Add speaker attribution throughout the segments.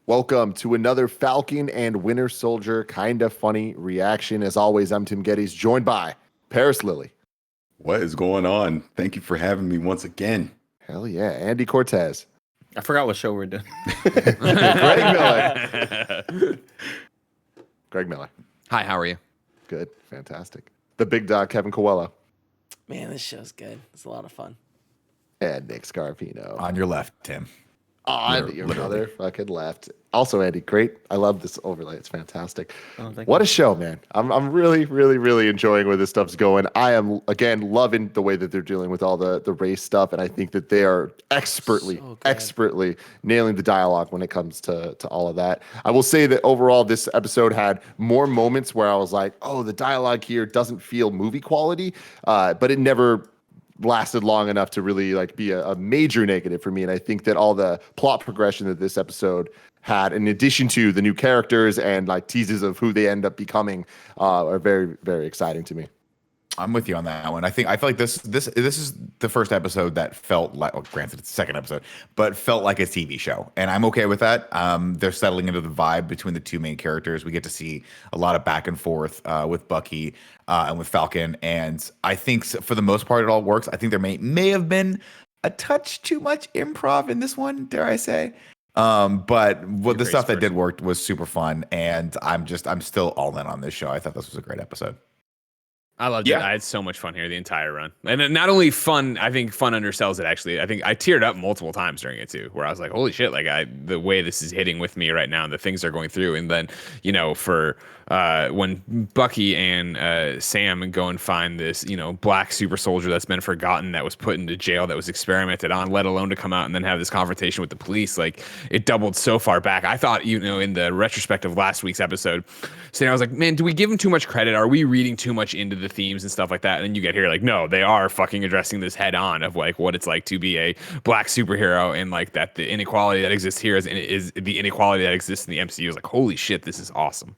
Speaker 1: Welcome to another Falcon and Winter Soldier Kinda Funny reaction. As always, I'm Tim Gettys, joined by Paris Lilly.
Speaker 2: What is going on? Thank you for having me once again.
Speaker 1: Hell yeah, Andy Cortez.
Speaker 3: I forgot what show we're doing.
Speaker 1: Greg Miller. Greg Miller.
Speaker 3: Hi, how are you?
Speaker 1: Good, fantastic. The big dog, Kevin Coelho.
Speaker 4: Man, this show's good. It's a lot of fun.
Speaker 1: And Nick Scarpino.
Speaker 5: On your left, Tim.
Speaker 1: On your other fucking left. Also, Andy, great. I love this overlay. It's fantastic.
Speaker 4: Oh,
Speaker 1: What a show, man. I'm really, really, really enjoying where this stuff's going. I am, again, loving the way that they're dealing with all the race stuff, and I think that they are expertly nailing the dialogue when it comes to all of that. I will say that overall, this episode had more moments where I was like, oh, the dialogue here doesn't feel movie quality, but it never lasted long enough to really be a major negative for me. And I think that all the plot progression that this episode had, in addition to the new characters and teases of who they end up becoming, are very, very exciting to me.
Speaker 5: I'm with you on that one. I feel like this is the first episode that felt like, well, granted it's the second episode, but felt like a TV show, and I'm okay with that. They're settling into the vibe between the two main characters. We get to see a lot of back and forth with Bucky and with Falcon, and I think for the most part it all works. I think there may have been a touch too much improv in this one, dare I say. But what the stuff that did work was super fun, and I'm still all in on this show. I thought this was a great episode.
Speaker 3: I loved it. I had so much fun here the entire run. And not only fun, I think fun undersells it, actually. I think I teared up multiple times during it, too, where I was like, holy shit, the way this is hitting with me right now and the things they're going through. And then, for when Bucky and Sam go and find this, black super soldier that's been forgotten, that was put into jail, that was experimented on, let alone to come out and then have this confrontation with the police, it doubled so far back. I thought, in the retrospect of last week's episode, I was like, man, do we give him too much credit? Are we reading too much into the themes and stuff like that? And then you get here no, they are fucking addressing this head on of what it's like to be a black superhero, and that the inequality that exists here is the inequality that exists in the MCU. Is holy shit, this is awesome.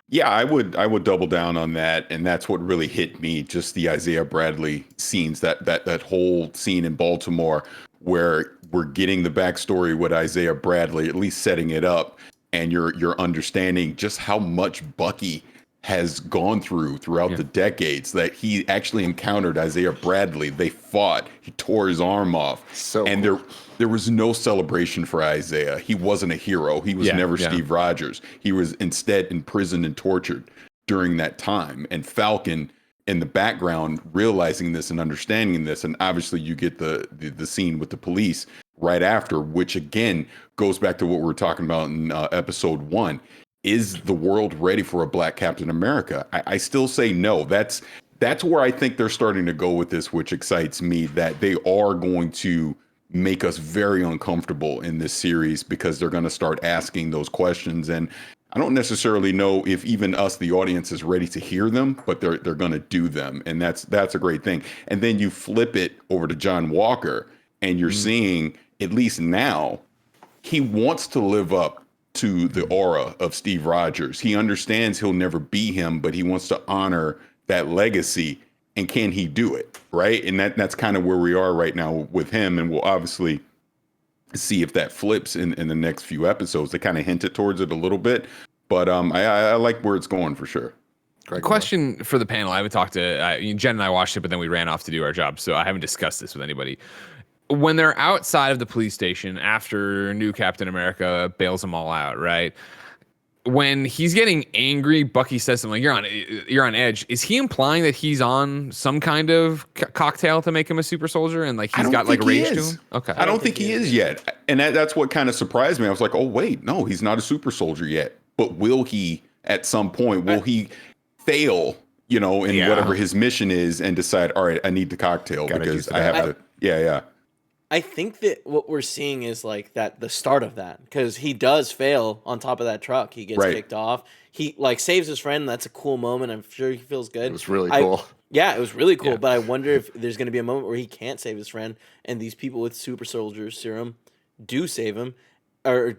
Speaker 2: Yeah, I would double down on that, and that's what really hit me. Just the Isaiah Bradley scenes, that whole scene in Baltimore where we're getting the backstory with Isaiah Bradley, at least setting it up, and you're understanding just how much Bucky has gone throughout the decades, that he actually encountered Isaiah Bradley. They fought. He tore his arm off. There was no celebration for Isaiah. He wasn't a hero. He was never Steve Rogers. He was instead imprisoned and tortured during that time. And Falcon in the background realizing this and understanding this. And obviously you get the scene with the police right after, which again goes back to what we were talking about in episode 1. Is the world ready for a black Captain America? I still say no. That's where I think they're starting to go with this, which excites me, that they are going to make us very uncomfortable in this series, because they're going to start asking those questions. And I don't necessarily know if even us, the audience, is ready to hear them, but they're going to do them. And that's a great thing. And then you flip it over to John Walker, and you're seeing, at least now, he wants to live up to the aura of Steve Rogers. He understands he'll never be him, but he wants to honor that legacy. And can he do it? Right. And that's kind of where we are right now with him. And we'll obviously see if that flips in the next few episodes. They kind of hinted towards it a little bit, but I like where it's going for sure.
Speaker 3: Question for the panel. I haven't talked to Jen and I watched it, but then we ran off to do our job, so I haven't discussed this with anybody. When they're outside of the police station after new Captain America bails them all out, right? When he's getting angry, Bucky says something like, you're on edge. Is he implying that he's on some kind of cocktail to make him a super soldier, and he's got rage to him? Okay.
Speaker 2: I don't think he is yet. And that's what kind of surprised me. I was like, oh wait, no, he's not a super soldier yet. But will he at some point, will he fail, in whatever his mission is, and decide, all right, I need the cocktail because I have to.
Speaker 4: I think that what we're seeing is that the start of that, because he does fail on top of that truck. He gets kicked off. He saves his friend. That's a cool moment. I'm sure he feels good.
Speaker 1: It was really cool.
Speaker 4: Yeah, it was really cool. Yeah. But I wonder if there's going to be a moment where he can't save his friend, and these people with super soldier serum do save him, or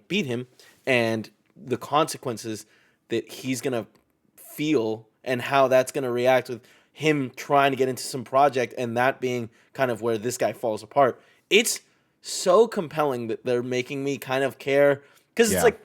Speaker 4: beat him, and the consequences that he's going to feel and how that's going to react with him trying to get into some project, and that being kind of where this guy falls apart. It's so compelling that they're making me kind of care, because it's like,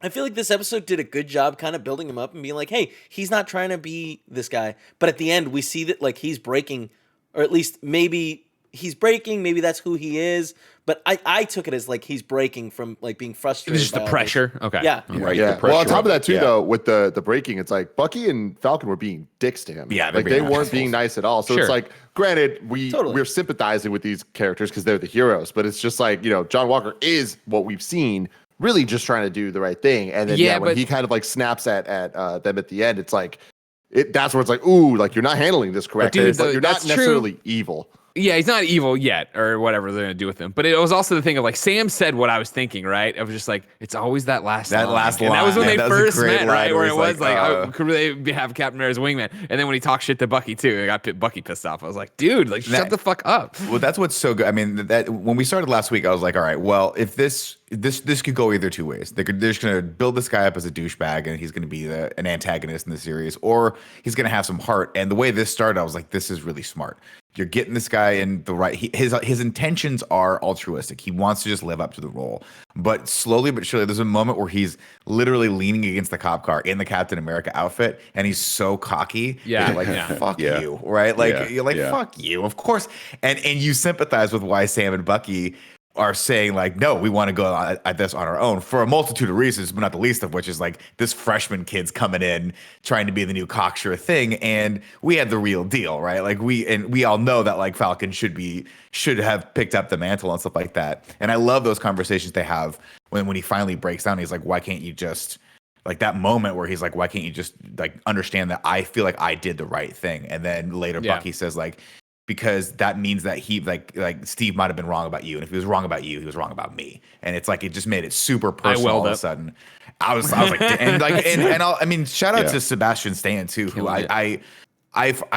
Speaker 4: I feel like this episode did a good job kind of building him up and being like, hey, he's not trying to be this guy. But at the end, we see that like he's breaking, or at least maybe he's breaking. Maybe that's who he is. But I took it as like he's breaking from like being frustrated.
Speaker 3: Just the pressure. Okay.
Speaker 4: Yeah.
Speaker 2: Right.
Speaker 1: Yeah.
Speaker 2: The pressure
Speaker 1: Well, on top of that too,
Speaker 2: yeah.
Speaker 1: though, with the breaking, it's like Bucky and Falcon were being dicks to him.
Speaker 5: Yeah,
Speaker 1: like they weren't being nice at all. So it's like, granted, we're sympathizing with these characters because they're the heroes, but it's just like, you know, John Walker is what we've seen, really just trying to do the right thing. And then when he kind of like snaps at them at the end, it's like that's where it's like, ooh, like you're not handling this correctly.
Speaker 3: Dude,
Speaker 1: it's like, you're not necessarily evil.
Speaker 3: Yeah, he's not evil yet, or whatever they're gonna do with him. But it was also the thing of like Sam said what I was thinking, right? I was just like, it's always that last line. And that was when they first met, right? Where it was like, oh, could they have Captain America's wingman? And then when he talked shit to Bucky too, I got Bucky pissed off. I was like, dude, like shut the fuck up.
Speaker 5: Well, that's what's so good. I mean, that when we started last week, I was like, all right, well, if this could go either two ways. They're just gonna build this guy up as a douchebag, and he's gonna be an antagonist in the series, or he's gonna have some heart. And the way this started, I was like, this is really smart. You're getting this guy in the right. His intentions are altruistic. He wants to just live up to the role. But slowly but surely, there's a moment where he's literally leaning against the cop car in the Captain America outfit, and he's so cocky.
Speaker 3: Yeah,
Speaker 5: you're like fuck you, right? Like you're like fuck you, of course. And you sympathize with why Sam and Bucky are saying like, no, we want to go at this on our own for a multitude of reasons, but not the least of which is like this freshman kid's coming in trying to be the new cocksure thing, and we had the real deal, right? Like we all know that like Falcon should have picked up the mantle and stuff like that. And I love those conversations they have when he finally breaks down. He's like, why can't you just like that moment where he's like, why can't you just like understand that I feel like I did the right thing? And then later Bucky says like, because that means that he like Steve might have been wrong about you, and if he was wrong about you, he was wrong about me, and it's like it just made it super personal all of a sudden. I was like, and like, and I mean, shout out to Sebastian Stan too, who I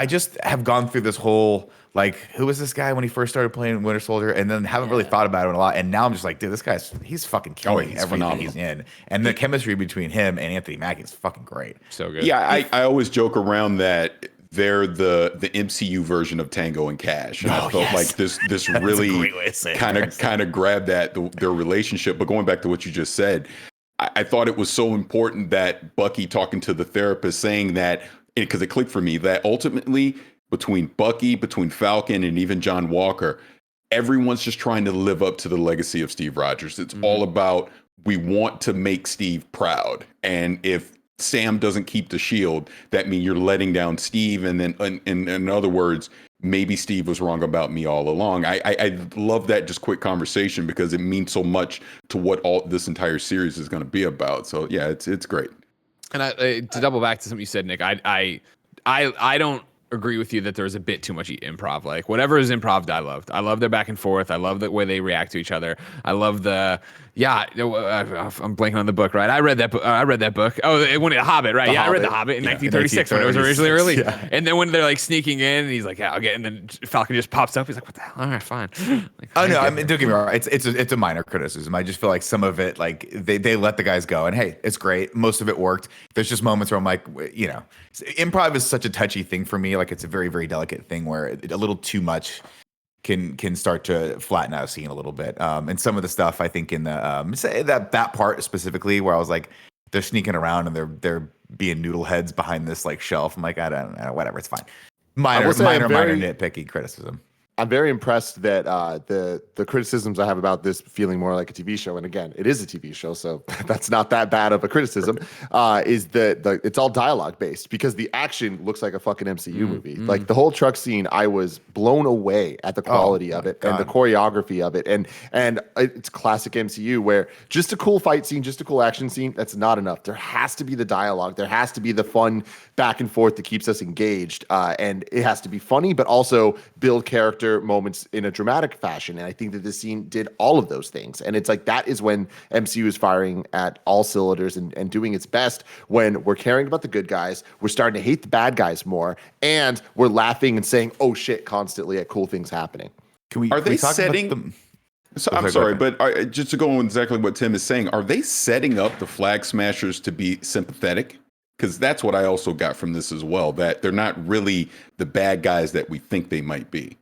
Speaker 5: just have gone through this whole like, who was this guy when he first started playing Winter Soldier, and then haven't really thought about it a lot, and now I'm just like, dude, this guy's he's fucking killing everything phenomenal. He's in, and the chemistry between him and Anthony Mackie is fucking great.
Speaker 3: So good.
Speaker 2: Yeah, I always joke around that they're the MCU version of Tango and Cash, and I felt like this really kind of grabbed at their relationship. But going back to what you just said, I thought it was so important that Bucky talking to the therapist, saying that, because it clicked for me, that ultimately between Bucky, between Falcon, and even John Walker, everyone's just trying to live up to the legacy of Steve Rogers. It's all about, we want to make Steve proud, and if Sam doesn't keep the shield, that means you're letting down Steve. And then in other words, maybe Steve was wrong about me all along. I love that just quick conversation because it means so much to what all this entire series is going to be about. So yeah, it's great.
Speaker 3: And to double back to something you said, Nick, I don't agree with you that there's a bit too much improv. Like whatever is improv, I loved. I love their back and forth. I love the way they react to each other. I love I'm blanking on the book, right? I read that book. Oh, when The Hobbit, right? I read The Hobbit in 1936 when it was originally released. Yeah. And then when they're like sneaking in, and he's like, yeah, okay. And then Falcon just pops up. He's like, what the hell? All right, fine. Like,
Speaker 5: oh no, I mean, don't get me wrong. It's a minor criticism. I just feel like some of it, like they let the guys go, and hey, it's great. Most of it worked. There's just moments where I'm like, you know, improv is such a touchy thing for me. Like it's a very, very delicate thing where a little too much can start to flatten out a scene a little bit. And some of the stuff I think in the say that part specifically where I was like, they're sneaking around and they're being noodle heads behind this like shelf. I'm like, I don't know, whatever, it's fine. Minor nitpicky criticism.
Speaker 1: I'm very impressed that the criticisms I have about this feeling more like a TV show, and again, it is a TV show, so that's not that bad of a criticism, is that it's all dialogue based, because the action looks like a fucking MCU movie. Like the whole truck scene, I was blown away at the quality of it and the choreography of it, and it's classic MCU where just a cool fight scene, just a cool action scene, that's not enough. There has to be the dialogue, there has to be the fun back and forth that keeps us engaged, and it has to be funny, but also build character moments in a dramatic fashion. And I think that this scene did all of those things. And it's like, that is when MCU is firing at all cylinders and doing its best, when we're caring about the good guys, we're starting to hate the bad guys more, and we're laughing and saying, oh shit, constantly at cool things happening.
Speaker 2: Are they setting... So I'm sorry, but just to go on exactly what Tim is saying, are they setting up the Flag Smashers to be sympathetic? Because that's what I also got from this as well, that they're not really the bad guys that we think they might be.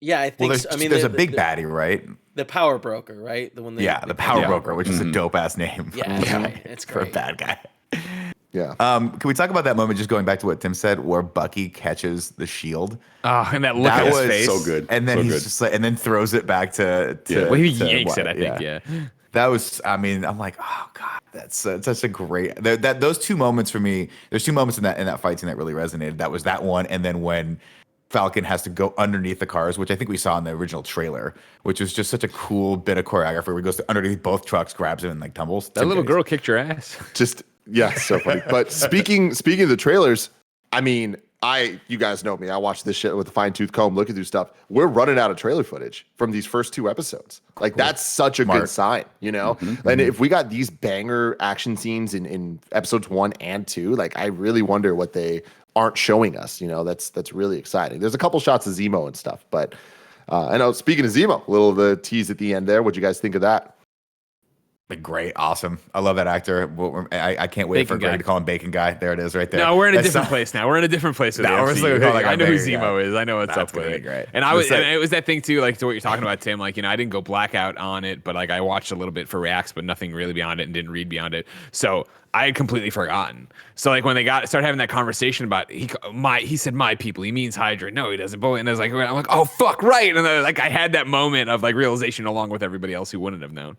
Speaker 4: Yeah, I think.
Speaker 5: Well, there's a big baddie, right?
Speaker 4: the power broker, right? The one.
Speaker 5: The power broker, which is a dope ass name.
Speaker 4: Yeah, it's
Speaker 5: for a
Speaker 4: great.
Speaker 5: bad guy.
Speaker 1: Yeah.
Speaker 5: Can we talk about that moment? Just going back to what Tim said, where Bucky catches the shield.
Speaker 3: Oh, and that look on his face,
Speaker 2: so good.
Speaker 5: And then
Speaker 2: so
Speaker 5: he's
Speaker 2: good.
Speaker 5: just like, and then throws it back to.
Speaker 3: Well, he
Speaker 5: to
Speaker 3: yanks it. I
Speaker 5: Wyatt.
Speaker 3: think. Yeah.
Speaker 5: That was. I mean, I'm like, oh god, that's such a great. Those two moments for me. There's two moments in that fight scene that really resonated. That was that one, and then when Falcon has to go underneath the cars, which I think we saw in the original trailer, which was just such a cool bit of choreography where he goes underneath both trucks, grabs him, and like tumbles.
Speaker 3: That little girl kicked your ass.
Speaker 1: Just yeah, so funny. But speaking of the trailers, I mean, you guys know me. I watch this shit with a fine tooth comb, looking through stuff. We're running out of trailer footage from these first 2 episodes. Like that's such a good sign, you know. And if we got these banger action scenes in episodes 1 and 2, like I really wonder what they aren't showing us. You know, that's really exciting. There's a couple shots of Zemo and stuff, but I know. Speaking of Zemo, a little of the tease at the end there. What'd you guys think of that?
Speaker 5: Great, awesome. I love that actor. I can't wait
Speaker 3: Bacon
Speaker 5: for Greg
Speaker 3: guy.
Speaker 5: to call him Bacon Guy. There it is, right there.
Speaker 3: No, we're in a
Speaker 5: That's
Speaker 3: different
Speaker 5: not-
Speaker 3: place now. We're in a different place with
Speaker 5: No,
Speaker 3: the
Speaker 5: we're
Speaker 3: MCU.
Speaker 5: still calling
Speaker 3: I know who
Speaker 5: Bacon Guy.
Speaker 3: Zemo is. I know what's
Speaker 5: That's
Speaker 3: up with
Speaker 5: gonna
Speaker 3: it.
Speaker 5: be great.
Speaker 3: And it was that thing too, like to what you're talking about, Tim. Like, you know, I didn't go blackout on it, but like I watched a little bit for reacts, but nothing really beyond it, and didn't read beyond it. So I had completely forgotten. So like when they started having that conversation about he said my people, he means Hydra. No, he doesn't. And I was like, I'm like, oh fuck, right. And then, like I had that moment of like realization along with everybody else who wouldn't have known.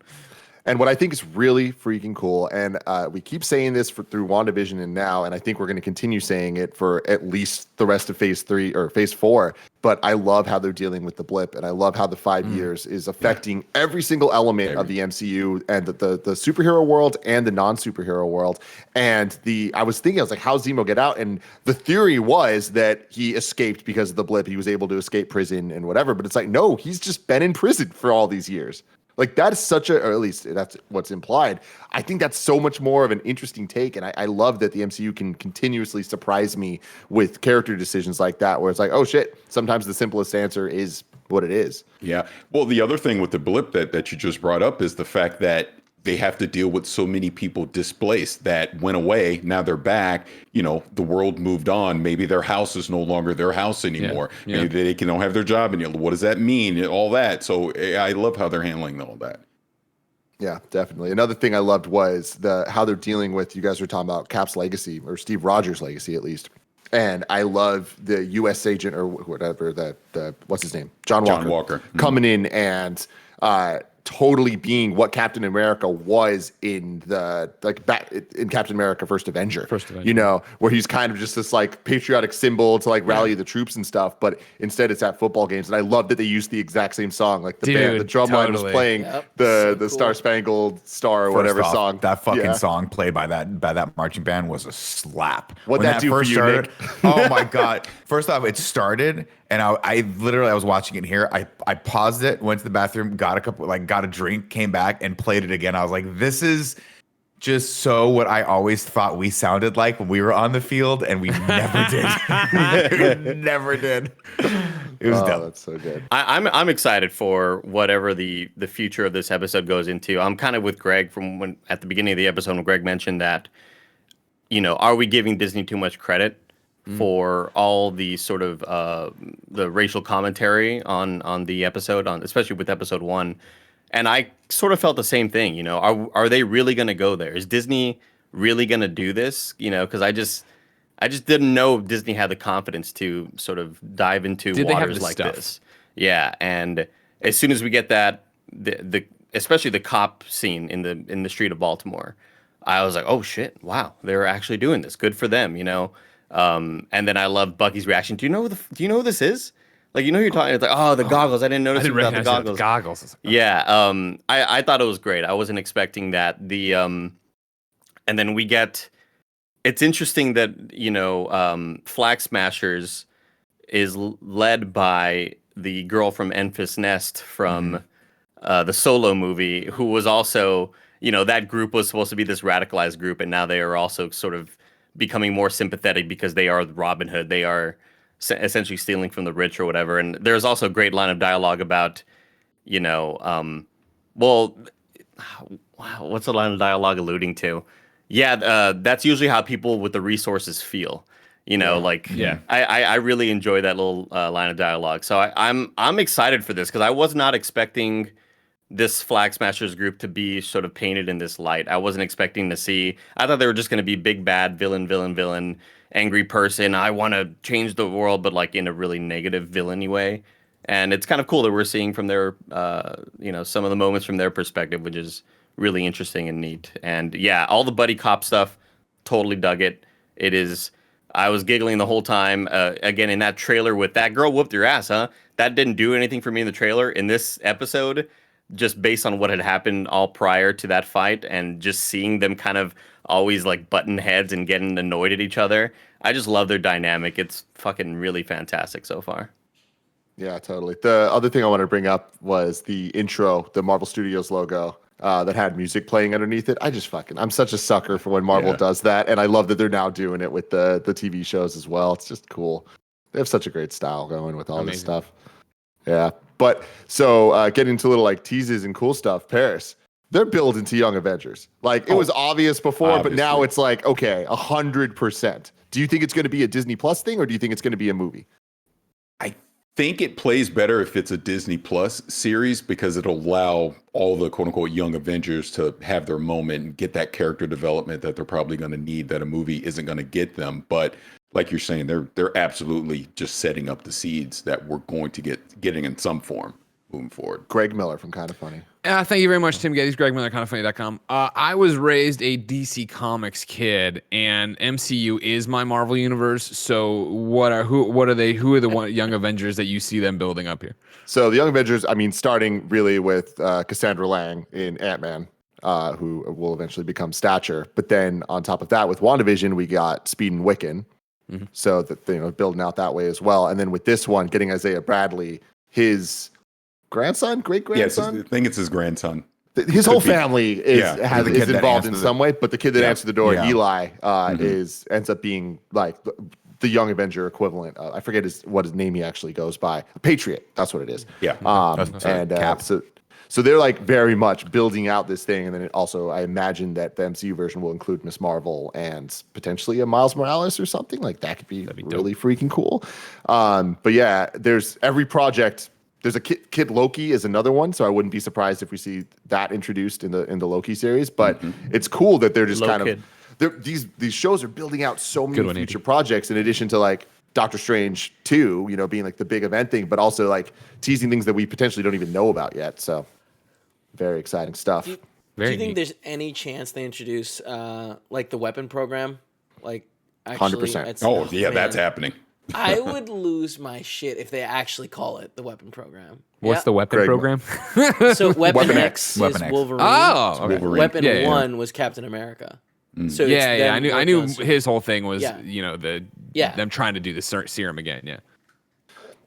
Speaker 1: And what I think is really freaking cool, and we keep saying this through WandaVision and now, and I think we're going to continue saying it for at least the rest of Phase 3 or Phase 4, but I love how they're dealing with the blip, and I love how the 5 years is affecting every single element of the MCU and the superhero world and the non-superhero world. And I was like, how's Zemo get out? And the theory was that he escaped because of the blip. He was able to escape prison and whatever, but it's like, no, he's just been in prison for all these years. Like that is or at least that's what's implied. I think that's so much more of an interesting take. And I love that the MCU can continuously surprise me with character decisions like that, where it's like, oh shit, sometimes the simplest answer is what it is.
Speaker 2: Yeah. Well, the other thing with the blip that you just brought up is the fact that they have to deal with so many people displaced that went away. Now they're back. You know, the world moved on. Maybe their house is no longer their house anymore.
Speaker 3: Yeah.
Speaker 2: Maybe they don't have their job anymore. What does that mean? All that. So I love how they're handling all that.
Speaker 1: Yeah, definitely. Another thing I loved was how they're dealing with, you guys were talking about Cap's legacy, or Steve Rogers' legacy at least. And I love the U.S. agent or whatever, the what's his name? John Walker. Coming in and totally being what Captain America was in in Captain America First Avenger. You know, where he's kind of just this like patriotic symbol to like rally the troops and stuff, but instead it's at football games. And I love that they used the exact same song. Like the drum line was playing the
Speaker 4: cool.
Speaker 1: Star-Spangled Star or whatever song.
Speaker 5: That fucking song played by that marching band was a slap.
Speaker 1: What'd that do for you,
Speaker 5: started,
Speaker 1: Nick?
Speaker 5: Oh my god! First off, it started, and I literally was watching it here. I paused it, went to the bathroom, got a drink, came back, and played it again. I was like, this is just so what I always thought we sounded like when we were on the field, and we never did. We never did. It was dumb.
Speaker 1: That's so good.
Speaker 6: I'm excited for whatever the future of this episode goes into. I'm kind of with Greg from when at the beginning of the episode when Greg mentioned that, you know, are we giving Disney too much credit for all the sort of the racial commentary on the episode, especially with episode 1? And I sort of felt the same thing. You know, are they really going to go there? Is Disney really going to do this? You know, because I just didn't know Disney had the confidence to sort of dive into waters like this. Yeah, and as soon as we get that, especially the cop scene in the street of Baltimore, I was like, oh shit, wow, they're actually doing this. Good for them, you know. And then I love Bucky's reaction. Do you know who this is? Like, you know, you're talking. It's like, oh, the goggles. I didn't notice about the goggles. Yeah. I thought it was great. I wasn't expecting that. And then we get. It's interesting that, you know, Flag Smashers is led by the girl from Enfys Nest from the Solo movie, who was also, you know, that group was supposed to be this radicalized group, and now they are also sort of becoming more sympathetic because they are Robin Hood. They are essentially stealing from the rich or whatever. And there's also a great line of dialogue about, you know, what's the line of dialogue alluding to? Yeah, that's usually how people with the resources feel. You know, I really enjoy that little line of dialogue. So I'm excited for this because I was not expecting this Flag Smashers group to be sort of painted in this light. I wasn't expecting to see. I thought they were just going to be big bad villain, angry person. I want to change the world, but like in a really negative villainy way. And it's kind of cool that we're seeing from their, some of the moments from their perspective, which is really interesting and neat. And yeah, all the buddy cop stuff, totally dug it. It is. I was giggling the whole time. Again, in that trailer with that girl whooped your ass, huh? That didn't do anything for me in the trailer. In this episode, just based on what had happened all prior to that fight and just seeing them kind of always like button heads and getting annoyed at each other, I just love their dynamic. It's fucking really fantastic so far.
Speaker 1: Yeah, totally. The other thing I wanted to bring up was the intro, the Marvel Studios logo that had music playing underneath it. I'm such a sucker for when Marvel does that. And I love that they're now doing it with the TV shows as well. It's just cool. They have such a great style going with all this stuff. Yeah. But so getting into little like teases and cool stuff, Paris, they're building to Young Avengers. Like it was obvious before, but now it's like, okay, 100%. Do you think it's going to be a Disney Plus thing or do you think it's going to be a movie?
Speaker 2: I think it plays better if it's a Disney Plus series because it'll allow all the quote unquote young Avengers to have their moment and get that character development that they're probably going to need that a movie isn't going to get them. But like you're saying, they're absolutely just setting up the seeds that we're going to getting in some form moving forward.
Speaker 1: Greg Miller from Kind of Funny.
Speaker 3: Thank you very much, Tim Gettys. Greg Miller, kindoffunny.com. I was raised a DC Comics kid, and MCU is my Marvel universe. So who are the young Avengers that you see them building up here?
Speaker 1: So the Young Avengers, I mean, starting really with Cassandra Lang in Ant-Man, who will eventually become Stature. But then on top of that, with WandaVision, we got Speed and Wiccan. Mm-hmm. So that building out that way as well. And then with this one, getting Isaiah Bradley, his great grandson.
Speaker 2: Yes, I think it's his grandson.
Speaker 1: His whole family is involved in some way, but the kid that answered the door, Eli, ends up being like the Young Avenger equivalent. I forget what his name he actually goes by. Patriot. That's what it is.
Speaker 2: Yeah.
Speaker 1: So they're like very much building out this thing, and then I imagine that the MCU version will include Miss Marvel and potentially a Miles Morales or something like that. Could be really freaking cool. But yeah, there's every project. There's a Kid Loki is another one, so I wouldn't be surprised if we see that introduced in the Loki series. But it's cool that they're just these shows are building out so many future projects in addition to like Doctor Strange 2, being like the big event thing, but also like teasing things that we potentially don't even know about yet. So very exciting stuff.
Speaker 4: Do you think there's any chance they introduce like the weapon program? Like actually,
Speaker 1: 100%.
Speaker 2: Oh yeah, that's happening.
Speaker 4: I would lose my shit if they actually call it the weapon program.
Speaker 3: What's the weapon program?
Speaker 4: So Weapon X is Wolverine.
Speaker 3: Oh, okay.
Speaker 4: Weapon 1 was Captain America. So
Speaker 3: I knew his whole thing was them trying to do the serum again.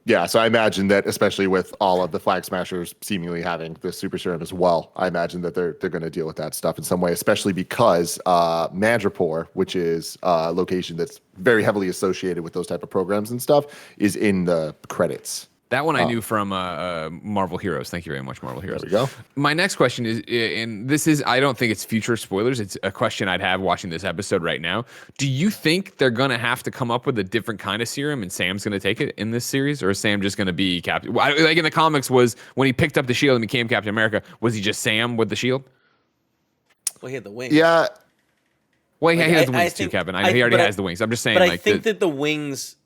Speaker 1: Yeah, so I imagine that, especially with all of the Flag Smashers seemingly having the super serum as well, I imagine that they're going to deal with that stuff in some way, especially because Madripoor, which is a location that's very heavily associated with those type of programs and stuff, is in the credits.
Speaker 3: That one I knew from Marvel Heroes. Thank you very much, Marvel Heroes.
Speaker 1: There we go.
Speaker 3: My next question is, and this is, I don't think it's future spoilers. It's a question I'd have watching this episode right now. Do you think they're going to have to come up with a different kind of serum and Sam's going to take it in this series? Or is Sam just going to be Captain? Like in the comics, was when he picked up the shield and became Captain America, was he just Sam with the shield?
Speaker 4: Well, he had the wings.
Speaker 1: Yeah.
Speaker 3: Well, he has the wings too, Kevin. He already has the wings. I'm just saying.
Speaker 4: But I think that the wings,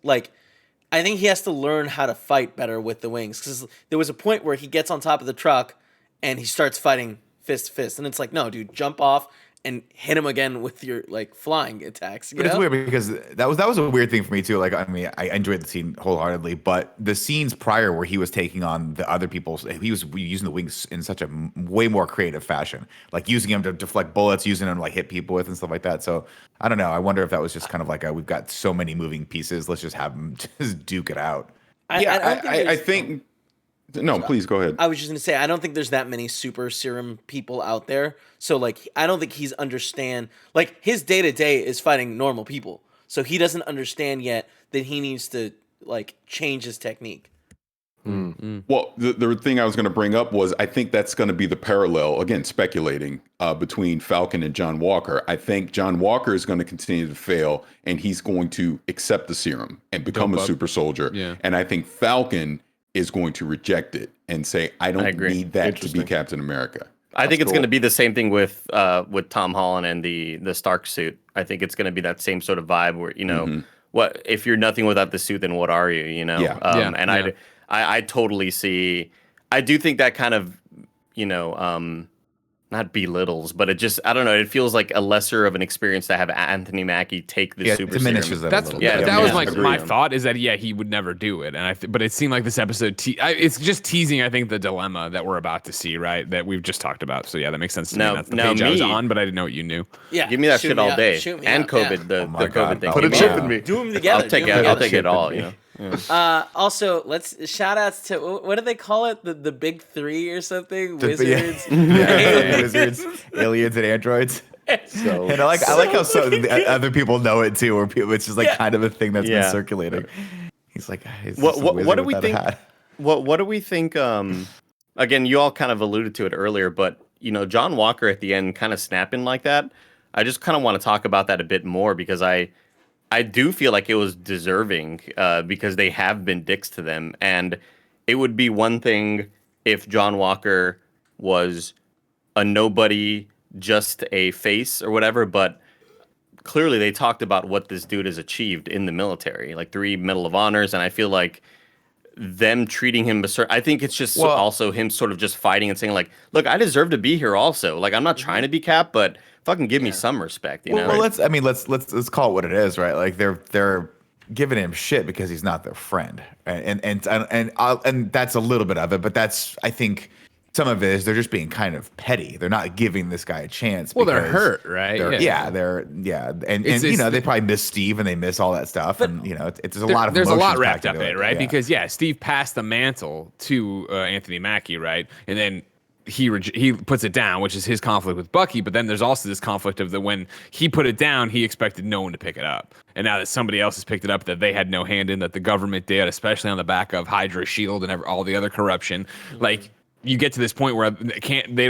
Speaker 4: I think he has to learn how to fight better with the wings, because there was a point where he gets on top of the truck and he starts fighting fist to fist, and it's like, no, dude, jump off and hit him again with your flying attacks.
Speaker 5: But it's weird because that was a weird thing for me too. Like, I mean, I enjoyed the scene wholeheartedly, but the scenes prior where he was taking on the other people's, he was using the wings in such a way more creative fashion, like using them to deflect bullets, using them to hit people with and stuff like that. So I don't know. I wonder if that was just kind of like we've got so many moving pieces. Let's just have them just duke it out.
Speaker 2: I think. No, please go ahead.
Speaker 4: I was just going to say, I don't think there's that many super serum people out there. So, I don't think he's understand. His day-to-day is fighting normal people. So he doesn't understand yet that he needs to, change his technique.
Speaker 2: Well, the thing I was going to bring up was I think that's going to be the parallel, again, speculating, between Falcon and John Walker. I think John Walker is going to continue to fail, and he's going to accept the serum and become a super soldier.
Speaker 3: Yeah.
Speaker 2: And I think Falcon is going to reject it and say, I don't need that to be Captain America.
Speaker 6: I think it's going to be the same thing with Tom Holland and the Stark suit. I think it's going to be that same sort of vibe where, you know, what if you're nothing without the suit, then what are you? You know, I totally see. I do think that kind of, you know, not belittles, but it just, I don't know, it feels like a lesser of an experience to have Anthony Mackie take the super
Speaker 5: diminishes
Speaker 6: serum.
Speaker 5: it a little bit.
Speaker 3: That was like my thought is that he would never do it, and but it seemed like this episode it's just teasing, I think, the dilemma that we're about to see, right, that we've just talked about. So yeah, that makes sense to me. That's the page I was on, but I see you knew.
Speaker 4: Yeah,
Speaker 6: give me that shit all day, and COVID, the COVID thing.
Speaker 1: Put a chip in me.
Speaker 4: Do them together.
Speaker 6: I'll take it all. You know.
Speaker 4: Yeah. Also, let's shout outs to what do they call it? The big three or something? Wizards,
Speaker 5: wizards, aliens, and androids. So, and I like how other people know it too, or people, it's just like kind of a thing that's been circulating. He's like,
Speaker 6: what do we think? What do we think? Again, you all kind of alluded to it earlier, but you know, John Walker at the end kind of snapping like that. I just kind of want to talk about that a bit more because I do feel like it was deserving because they have been dicks to them. And it would be one thing if John Walker was a nobody, just a face or whatever. But clearly they talked about what this dude has achieved in the military, like 3 Medal of Honors. And I feel like them treating him I think it's just also him sort of just fighting and saying like, look, I deserve to be here also. Like, I'm not trying to be Cap, but fucking give me some respect, you know.
Speaker 5: Well, let's call it what it is, right? Like they're giving him shit because he's not their friend, and that's a little bit of it, but that's, I think some of it is they're just being kind of petty. They're not giving this guy a chance.
Speaker 3: Well, they're hurt, right?
Speaker 5: And you know, they probably miss Steve and they miss all that stuff, and you know, there's a lot of
Speaker 3: there's a lot wrapped
Speaker 5: up
Speaker 3: in it, right? Because Steve passed the mantle to Anthony Mackie, right, and then he puts it down, which is his conflict with Bucky. But then there's also this conflict of when he put it down, he expected no one to pick it up. And now that somebody else has picked it up that they had no hand in, that the government did, especially on the back of Hydra Shield and all the other corruption, like you get to this point where they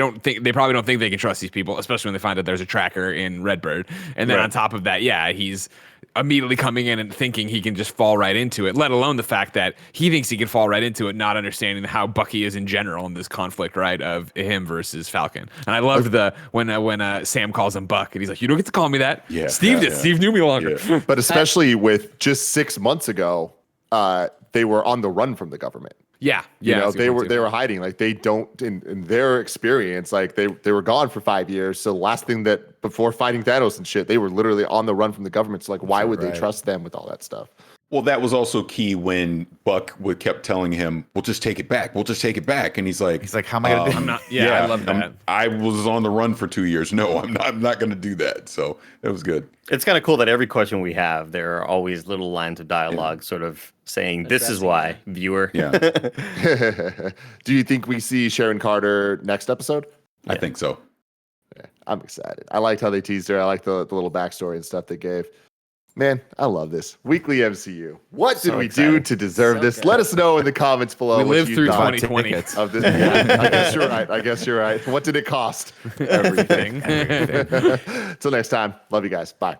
Speaker 3: probably don't think they can trust these people, especially when they find out there's a tracker in Redbird. And then on top of that, he's immediately coming in and thinking he can just fall right into it, let alone the fact that he thinks he can fall right into it, not understanding how Bucky is in general in this conflict, right, of him versus Falcon. And I loved when Sam calls him Buck, and he's like, you don't get to call me that. Yeah, Steve did. Steve knew me longer.
Speaker 1: Yeah. But especially with just 6 months ago, they were on the run from the government.
Speaker 3: Yeah,
Speaker 1: you know, they were hiding. Like they don't, in their experience, like they were gone for 5 years. So the last thing that before fighting Thanos and shit, they were literally on the run from the government. So like, why would they trust them with all that stuff?
Speaker 2: Well, that was also key when Buck kept telling him, "We'll just take it back. We'll just take it back." And he's like,
Speaker 5: "How am I gonna do?"
Speaker 3: I'm not. Yeah, I love that.
Speaker 2: I was on the run for 2 years. No, I'm not going to do that. So it was good.
Speaker 6: It's kind of cool that every question we have, there are always little lines of dialogue, sort of saying, "This is why, viewer."
Speaker 2: Yeah.
Speaker 1: Do you think we see Sharon Carter next episode?
Speaker 2: I think so.
Speaker 1: Yeah, I'm excited. I liked how they teased her. I like the little backstory and stuff they gave. Man, I love this. Weekly MCU. What did we do to deserve this? Good. Let us know in the comments below.
Speaker 3: We lived through 2020.
Speaker 1: Of this. Yeah, I guess you're right. What did it cost?
Speaker 3: Everything.
Speaker 1: Until next time. Love you guys. Bye.